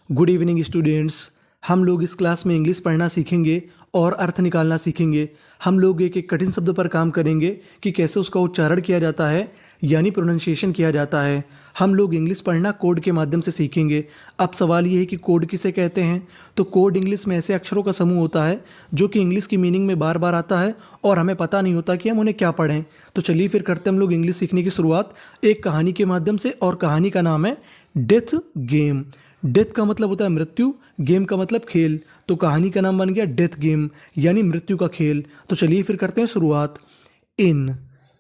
Good evening students. हम लोग इस क्लास में इंग्लिश पढ़ना सीखेंगे और अर्थ निकालना सीखेंगे। हम लोग एक एक कठिन शब्द पर काम करेंगे कि कैसे उसका उच्चारण किया जाता है, यानी प्रोनाउंसिएशन किया जाता है। हम लोग इंग्लिश पढ़ना कोड के माध्यम से सीखेंगे। अब सवाल ये है कि कोड किसे कहते हैं। तो कोड इंग्लिश में ऐसे अक्षरों का समूह होता है जो कि इंग्लिश की मीनिंग में बार बार आता है और हमें पता नहीं होता कि हम उन्हें क्या पढ़ें। तो चलिए फिर करते हम लोग इंग्लिश सीखने की शुरुआत एक कहानी के माध्यम से, और कहानी का नाम है डेथ गेम। डेथ का मतलब होता है मृत्यु, गेम का मतलब खेल। तो कहानी का नाम बन गया डेथ गेम, यानी मृत्यु का खेल। तो चलिए फिर करते हैं शुरुआत। इन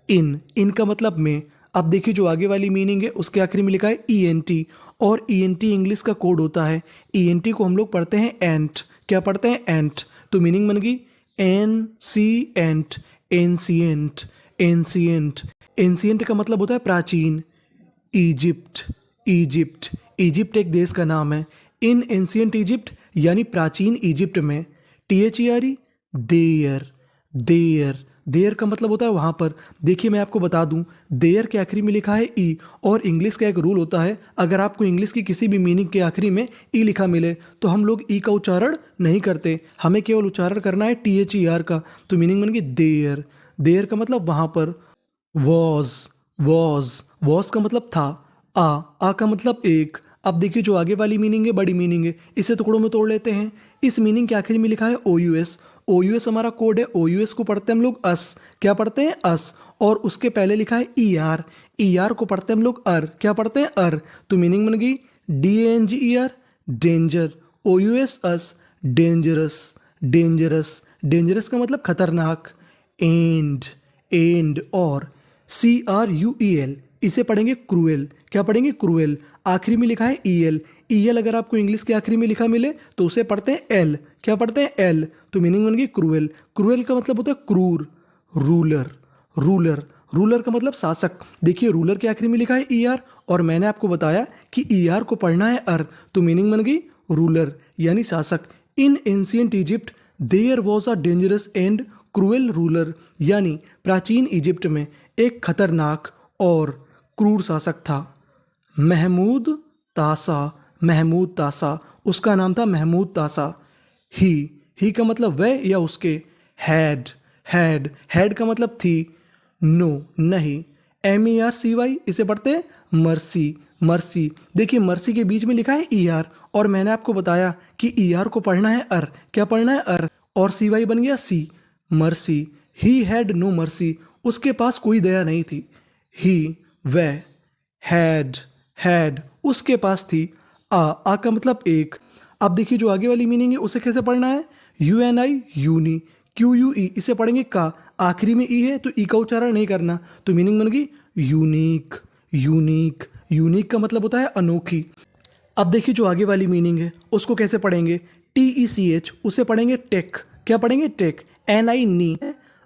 इन का मतलब में। अब देखिए जो आगे वाली मीनिंग है उसके आखिरी में लिखा है ENT, और ENT इंग्लिश का कोड होता है। ENT को हम लोग पढ़ते हैं एंट। क्या पढ़ते हैं? एंट। तो मीनिंग बन गई एनसीएंट, एंशिएंट, एंशिएंट। एंशिएंट का मतलब होता है प्राचीन। इजिप्ट इजिप्ट एक देश का नाम है। इन एंशिएंट इजिप्ट यानी प्राचीन इजिप्ट में। THERE देयर का मतलब होता है वहाँ पर। देखिए मैं आपको बता दूं, देयर के आखिरी में लिखा है ई, और इंग्लिश का एक रूल होता है, अगर आपको इंग्लिश की किसी भी मीनिंग के आखिरी में ई लिखा मिले तो हम लोग ई का उच्चारण नहीं करते, हमें केवल उच्चारण करना है THER का। तो मीनिंग बन गई देयर का मतलब वहाँ पर। वॉज का मतलब था। आ का मतलब एक। अब देखिए जो आगे वाली मीनिंग है बड़ी मीनिंग है, इसे टुकड़ों में तोड़ लेते हैं। इस मीनिंग के आखिर में लिखा है OUS हमारा कोड है। OUS को पढ़ते हैं हम लोग अस। क्या पढ़ते हैं? अस। और उसके पहले लिखा है ER को पढ़ते हैं हम लोग अर। क्या पढ़ते हैं? अर। तो मीनिंग बन गई DANGER, डेंजर। OUS अस, डेंजरस का मतलब खतरनाक। एंड और CRUEL, इसे पढ़ेंगे क्रूएल। क्या पढ़ेंगे? क्रूएल। आखिरी में लिखा है EL अगर आपको इंग्लिश के आखिरी में लिखा मिले तो उसे पढ़ते हैं एल। क्या पढ़ते हैं? एल। तो मीनिंग बन गई क्रूएल। क्रूएल का मतलब होता है क्रूर। रूलर का मतलब शासक। देखिए रूलर के आखिरी में लिखा है ER, और मैंने आपको बताया कि ER को पढ़ना है अर। तो मीनिंग बन गई रूलर यानी शासक। In ancient Egypt there was a dangerous and cruel ruler, यानी प्राचीन इजिप्ट में एक खतरनाक और क्रूर शासक था। महमूद तासा, उसका नाम था महमूद तासा। ही का मतलब वह या उसके। हैड का मतलब थी। नो नहीं। MERCY, इसे पढ़ते हैं मर्सी। देखिए मर्सी के बीच में लिखा है ER, और मैंने आपको बताया कि ER को पढ़ना है अर। क्या पढ़ना है? अर। और CY बन गया सी, mercy. He had no mercy, उसके पास कोई दया नहीं थी। वह। हैड उसके पास थी। आ का मतलब एक। अब देखिए जो आगे वाली मीनिंग है उसे कैसे पढ़ना है। UNI यूनी, QUE, इसे पढ़ेंगे का। आखिरी में ई है तो ई का उच्चारण नहीं करना। तो मीनिंग बन गई यूनिक का मतलब होता है अनोखी। अब देखिए जो आगे वाली मीनिंग है उसको कैसे पढ़ेंगे। TECH, उसे पढ़ेंगे टेक। क्या पढ़ेंगे? टेक। NI नी।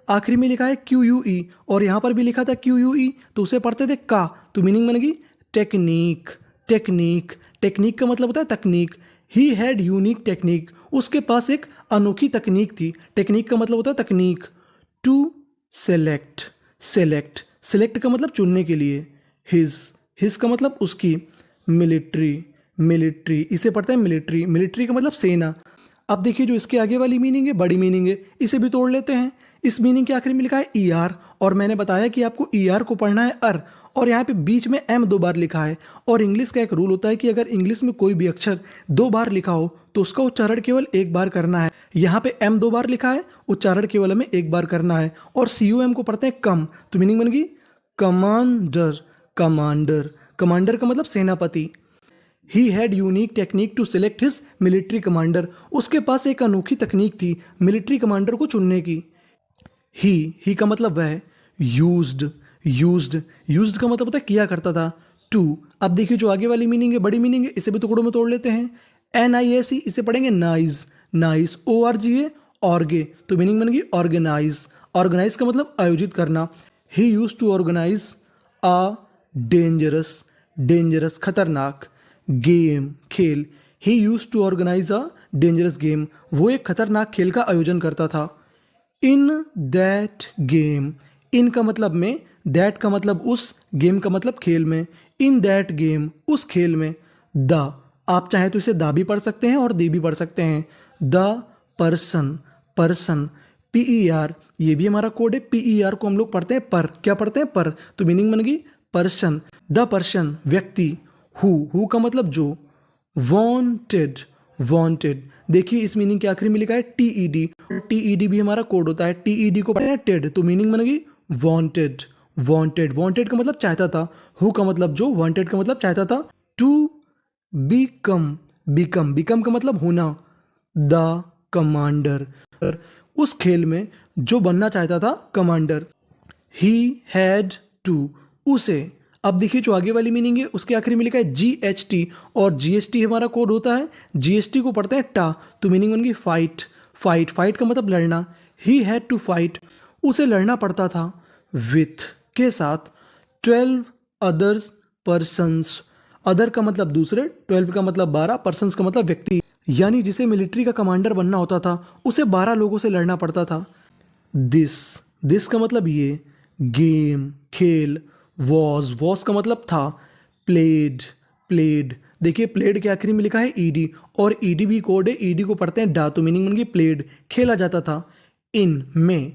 आखिरी में लिखा है QUE, और यहाँ पर भी लिखा था QUE, तो उसे पढ़ते थे का। तो मीनिंग बन गई टेक्निक का मतलब होता है तकनीक। ही हैड यूनिक टेक्निक, उसके पास एक अनोखी तकनीक थी। टेक्निक का मतलब होता है तकनीक। टू सेलेक्ट का मतलब चुनने के लिए। हिज का मतलब उसकी। मिलिट्री, इसे पढ़ते हैं मिलिट्री का मतलब सेना। अब देखिए जो इसके आगे वाली मीनिंग है बड़ी मीनिंग है, इसे भी तोड़ लेते हैं। इस मीनिंग के आखिर में लिखा है ER, और मैंने बताया कि आपको ER को पढ़ना है अर, और यहाँ पे बीच में M 2 बार लिखा है। और इंग्लिश का एक रूल होता है कि अगर इंग्लिश में कोई भी अक्षर 2 बार लिखा हो तो उसका उच्चारण केवल 1 बार करना है। यहाँ पे M 2 बार लिखा है, उच्चारण केवल हमें 1 बार करना है। और COM को पढ़ते हैं कम। तो मीनिंग बन गई कमांडर का मतलब सेनापति। He had unique technique to select his military commander, उसके पास एक अनोखी तकनीक थी मिलिट्री कमांडर को चुनने की। ही का मतलब वह। यूज्ड का मतलब होता है किया करता था। टू। अब देखिए जो आगे वाली मीनिंग है बड़ी मीनिंग है, इसे भी टुकड़ों में तोड़ लेते हैं। NIAC, इसे पढ़ेंगे नाइस। ORGA, ऑर्गे। तो मीनिंग बन गई ऑर्गेनाइज का मतलब आयोजित करना। He used to organise a dangerous खतरनाक गेम, खेल। He used to organise a dangerous game, वो एक खतरनाक खेल का आयोजन करता था। इन दैट गेम, इन का मतलब में, दैट का मतलब उस, गेम का मतलब खेल में। इन दैट गेम, उस खेल में। द आप चाहे तो इसे दा भी पढ़ सकते हैं और दे भी पढ़ सकते हैं। द पर्सन, पर्सन, PER, ये भी हमारा कोड है। PER को हम लोग पढ़ते हैं पर, क्या पढ़ते हैं पर, तो मीनिंग बन गई पर्सन। द पर्सन, व्यक्ति। हु का मतलब जो। वांटेड, वांटेड, देखिए इस मीनिंग के आखिरी में लिखा है TED, TED भी हमारा कोड होता है। TED को पढ़ते हैं टेड, तो मीनिंग बन गई वांटेड, वांटेड। वांटेड का मतलब चाहता था, हु का मतलब जो, वांटेड का मतलब चाहता था। टू बिकम, बिकम का मतलब होना। द कमांडर, उस खेल में जो बनना चाहता था कमांडर। ही हैड टू, उसे। अब देखिए जो आगे वाली मीनिंग है उसके आखिरी में लिखा है GHT, और GST हमारा कोड होता है। GST को पढ़ते हैं टा, तो मीनिंग बन गई फाइट, फाइट, फाइट का मतलब लड़ना। ही हैड टू फाइट, उसे लड़ना पड़ता था। विथ, के साथ। 12 अदर्स पर्सन्स, अदर का मतलब दूसरे, 12 का मतलब 12, पर्सन्स का मतलब व्यक्ति, यानी जिसे मिलिट्री का कमांडर बनना होता था उसे 12 लोगों से लड़ना पड़ता था। दिस का मतलब ये। गेम, खेल। वॉज का मतलब था। प्लेड, देखिए प्लेड के आखिरी में लिखा है ED, और ED भी कोड है। ED को पढ़ते हैं डा, तो मीनिंग बन गई प्लेड, खेला जाता था। इन, में।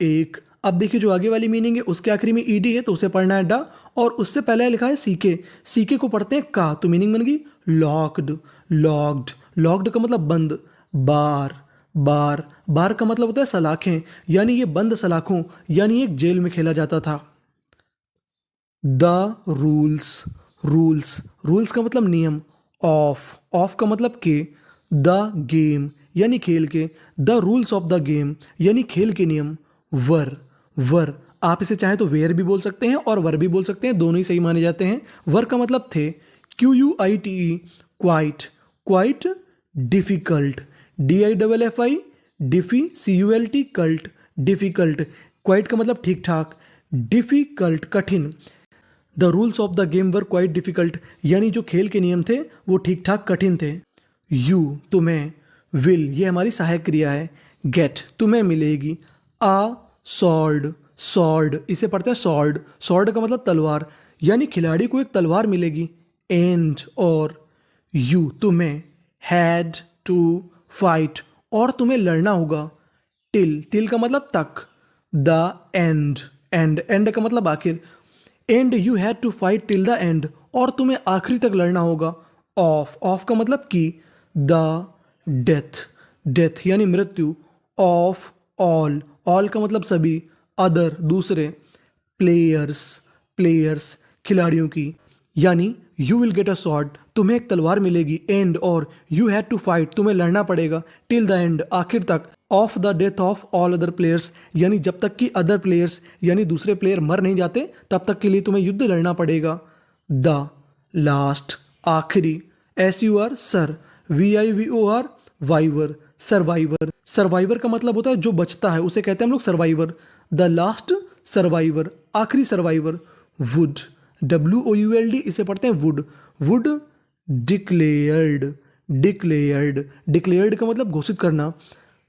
एक, अब देखिए जो आगे वाली मीनिंग है उसके आखिरी में ED है तो उसे पढ़ना है डा, और उससे पहले लिखा है सीके को पढ़ते हैं का, तो मीनिंग बन गई लॉक्ड, लॉक्ड का मतलब बंद। बार का मतलब होता है सलाखें, यानी ये बंद सलाखों, यानी एक जेल में खेला जाता था। द रूल्स का मतलब नियम। ऑफ का मतलब के। द गेम, यानी खेल के। The rules of the game, यानी खेल के नियम। वर, आप इसे चाहे तो वेयर भी बोल सकते हैं और वर भी बोल सकते हैं, दोनों ही सही माने जाते हैं। वर का मतलब थे। QUITE, quite, difficult. DIFFI, डिफी, CULT, cult, difficult. Quite का मतलब ठीक ठाक, डिफिकल्ट, कठिन। The rules of the game were quite difficult, यानी जो खेल के नियम थे वो ठीक ठाक कठिन थे। यू, तुम्हें। विल, ये हमारी सहायक क्रिया है। गेट, तुम्हें मिलेगी। सॉर्ड, इसे पढ़ते हैं सॉर्ड का मतलब तलवार, यानी खिलाड़ी को एक तलवार मिलेगी। एंड, और। यू, तुम्हें। हैड टू फाइट, और तुम्हें लड़ना होगा। टिल का मतलब तक। द एंड का मतलब आखिर। And you had to fight till the end, और तुम्हें आखिरी तक लड़ना होगा। ऑफ का मतलब की। द डेथ यानी मृत्यु। ऑफ ऑल का मतलब सभी। अदर, दूसरे। प्लेयर्स खिलाड़ियों की, यानी you will get a sword, तुम्हें एक तलवार मिलेगी। एंड, और। यू हैड टू फाइट, तुम्हें लड़ना पड़ेगा। टिल द एंड, आखिर तक। Of the death of all other players, यानी जब तक कि अदर प्लेयर्स यानी दूसरे प्लेयर मर नहीं जाते तब तक के लिए तुम्हें युद्ध लड़ना पड़ेगा। द लास्ट, आखिरी। SUR, sir. VIVOR, Viber, survivor का मतलब होता है जो बचता है, उसे कहते हैं हम लोग सर्वाइवर। द लास्ट सर्वाइवर, आखिरी सर्वाइवर। वुड, WOULD, इसे पढ़ते हैं वुड। डिक्लेयर्ड का मतलब घोषित करना।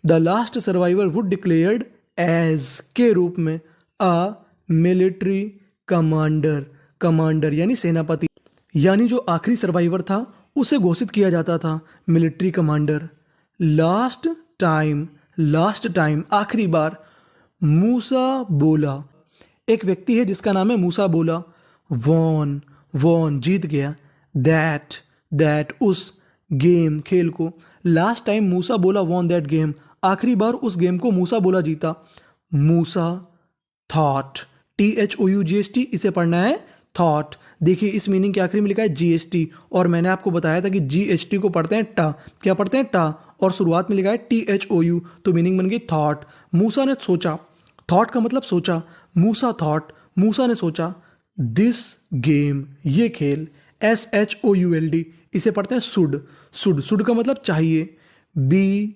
The last survivor would declared as, के रूप में। अ मिलिट्री कमांडर यानी सेनापति, यानी जो आखिरी सर्वाइवर था उसे घोषित किया जाता था मिलिट्री कमांडर। लास्ट टाइम, आखिरी बार। मूसा बोला, एक व्यक्ति है जिसका नाम है मूसा बोला। वॉन, जीत गया। दैट, उस गेम, खेल को। लास्ट टाइम मूसा बोला वॉन दैट गेम, आखिरी बार उस गेम को मूसा बोला जीता। मूसा थॉट, THOUGHT, इसे पढ़ना है थॉट। देखिए इस मीनिंग के आखिरी में लिखा है GST, और मैंने आपको बताया था कि GHT को पढ़ते हैं टा, क्या पढ़ते हैं टा, और शुरुआत में लिखा है THOU, तो मीनिंग बन गई थॉट। मूसा ने सोचा, थॉट का मतलब सोचा। मूसा थॉट, मूसा ने सोचा। दिस गेम, ये खेल। SHOULD, इसे पढ़ते हैं सुड का मतलब चाहिए। बी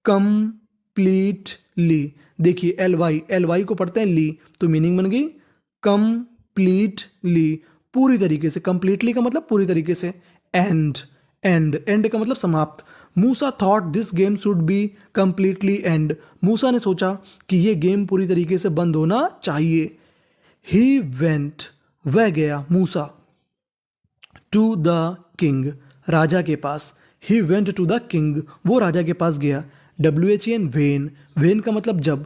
कंप्लीटली, देखिए LY को पढ़ते हैं ली, तो मीनिंग बन गई कंप्लीटली, पूरी तरीके से। कंप्लीटली का मतलब पूरी तरीके से। एंड का मतलब समाप्त। Musa thought this game should be completely end, Musa ने सोचा कि ये गेम पूरी तरीके से बंद होना चाहिए। ही वेंट, वह गया मूसा। टू द किंग, राजा के पास। He went to the king, वो राजा के पास गया। WHEN वेन, वेन का मतलब जब।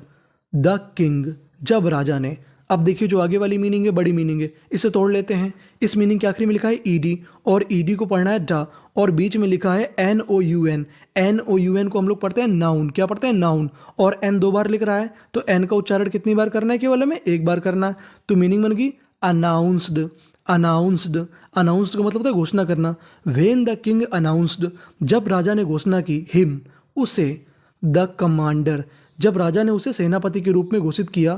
द किंग, जब राजा ने। अब देखिए जो आगे वाली मीनिंग है बड़ी मीनिंग है, इसे तोड़ लेते हैं। इस मीनिंग के आखिरी में लिखा है ईडी, और ईडी को पढ़ना है डा, और बीच में लिखा है NOUN। NOUN को हम लोग पढ़ते हैं नाउन। क्या पढ़ते हैं? नाउन। और एन 2 बार लिख रहा है, तो एन का उच्चारण कितनी बार करना है? केवल हमें 1 बार करना है। तो मीनिंग बन गई अनाउंस्ड। अनाउंस्ड, अनाउंस्ड का मतलब होता है घोषणा करना। वेन द किंग अनाउंस्ड, जब राजा ने घोषणा की। हिम, उसे। द कमांडर, जब राजा ने उसे सेनापति के रूप में घोषित किया।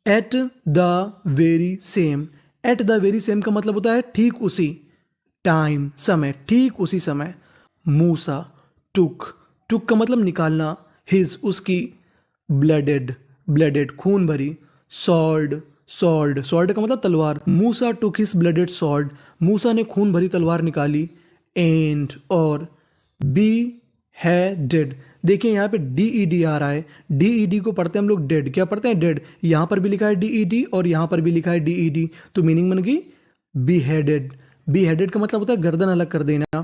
At the very same, at the very same का मतलब होता है ठीक उसी टाइम, समय, ठीक उसी समय। मूसा, टुक, टुक का मतलब निकालना। हिज, उसकी। ब्लडेड, ब्लडेड खून भरी। सॉल्ड, सॉल्ड, सॉल्ड का मतलब तलवार। मूसा टुक हिज ब्लडेड सॉल्ड, मूसा ने खून भरी तलवार निकाली। एंड, और। बी है डेड, देखिए यहाँ पे DED आ रहा है। DED को पढ़ते हैं हम लोग डेड। क्या पढ़ते हैं? डेड। यहाँ पर भी लिखा है DED और यहाँ पर भी लिखा है DED, तो मीनिंग बन गई बी हेडेड। बी हेडेड का मतलब होता है गर्दन अलग कर देना।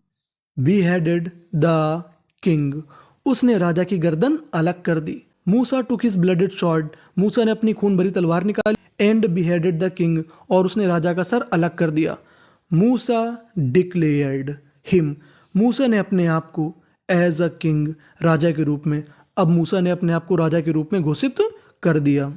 बी हेडेड द किंग, उसने राजा की गर्दन अलग कर दी। मूसा टुक हिज ब्लडेड स्वॉर्ड, मूसा ने अपनी खून भरी तलवार निकाली। एंड beheaded द किंग, और उसने राजा का सर अलग कर दिया। मूसा डिक्लेयर्ड हिम, मूसा ने अपने आप को एज अ किंग, राजा के रूप में। अब मूसा ने अपने आप को राजा के रूप में घोषित कर दिया।